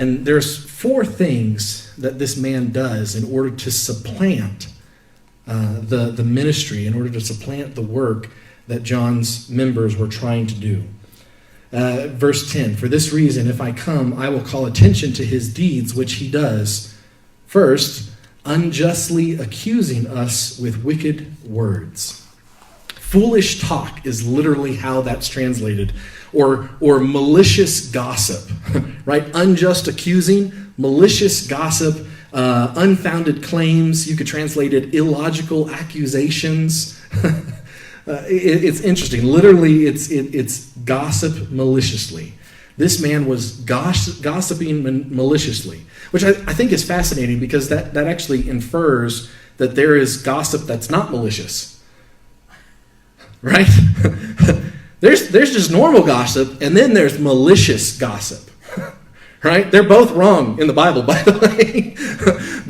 And there's 4 things that this man does in order to supplant the ministry, in order to supplant the work that John's members were trying to do. Verse 10, for this reason, if I come, I will call attention to his deeds, which he does. First, unjustly accusing us with wicked words. Foolish talk is literally how that's translated, or malicious gossip, right? Unjust accusing, malicious gossip, unfounded claims. You could translate it illogical accusations. It's interesting. Literally, it's gossip maliciously. This man was gossiping maliciously, which I think is fascinating because that actually infers that there is gossip that's not malicious, right? There's just normal gossip, and then there's malicious gossip, right? They're both wrong in the Bible, by the way.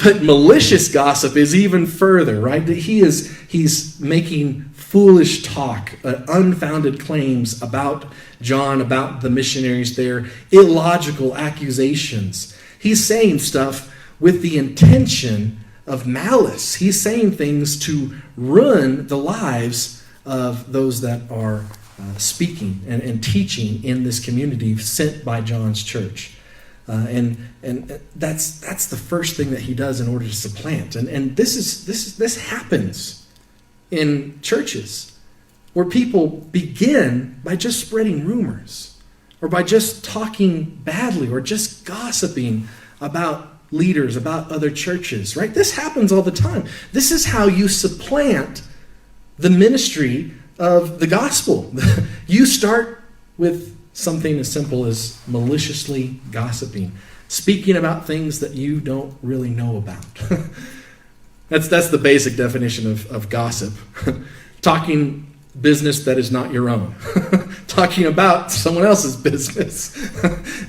But malicious gossip is even further, right? He's making foolish talk, unfounded claims about John, about the missionaries there, illogical accusations. He's saying stuff with the intention of malice. He's saying things to ruin the lives of those that are speaking and teaching in this community sent by John's church. And that's the first thing that he does in order to supplant. And this happens in churches where people begin by just spreading rumors or by just talking badly or just gossiping about leaders, about other churches, right? This happens all the time. This is how you supplant the ministry of the gospel. You start with something as simple as maliciously gossiping, speaking about things that you don't really know about. That's the basic definition of gossip. Talking business that is not your own. Talking about someone else's business.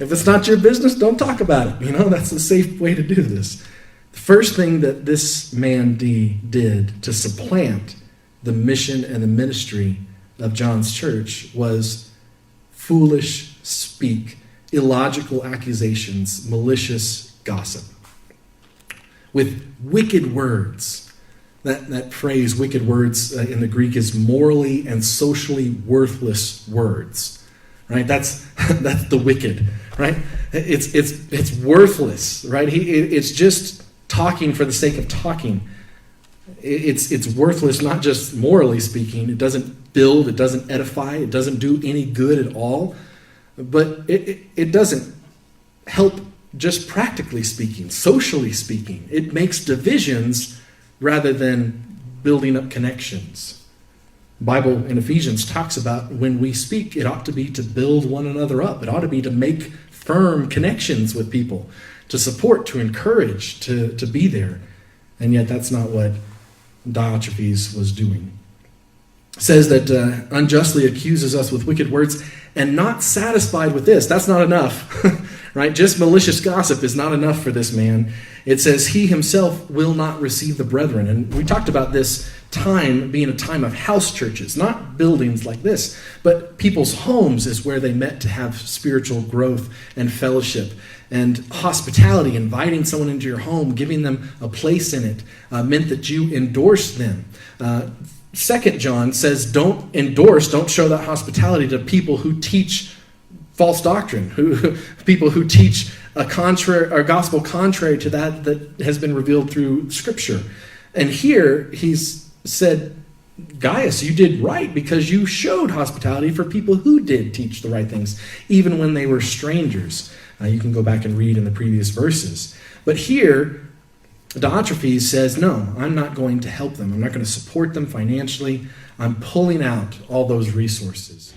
If it's not your business, don't talk about it. That's a safe way to do this. The first thing that this man did to supplant the mission and the ministry of John's church was foolish speak, illogical accusations, malicious gossip. With wicked words. That phrase, wicked words, in the Greek is morally and socially worthless words. Right? That's the wicked. Right? It's worthless. Right? It's just talking for the sake of talking. It's worthless, not just morally speaking. It doesn't build. It doesn't edify. It doesn't do any good at all. But it doesn't help. Just practically speaking, socially speaking, it makes divisions rather than building up connections. The Bible in Ephesians talks about when we speak, it ought to be to build one another up. It ought to be to make firm connections with people, to support, to encourage, to be there. And yet that's not what Diotrephes was doing. It says that unjustly accuses us with wicked words and not satisfied with this. That's not enough. Right? Just malicious gossip is not enough for this man. It says he himself will not receive the brethren. And we talked about this time being a time of house churches, not buildings like this, but people's homes is where they met to have spiritual growth and fellowship. And hospitality, inviting someone into your home, giving them a place in it, meant that you endorsed them. 2 John says don't show that hospitality to people who teach false doctrine, people who teach a gospel contrary to that has been revealed through Scripture. And here he's said, Gaius, you did right because you showed hospitality for people who did teach the right things, even when they were strangers. You can go back and read in the previous verses. But here, Diotrephes says, no, I'm not going to help them. I'm not going to support them financially. I'm pulling out all those resources.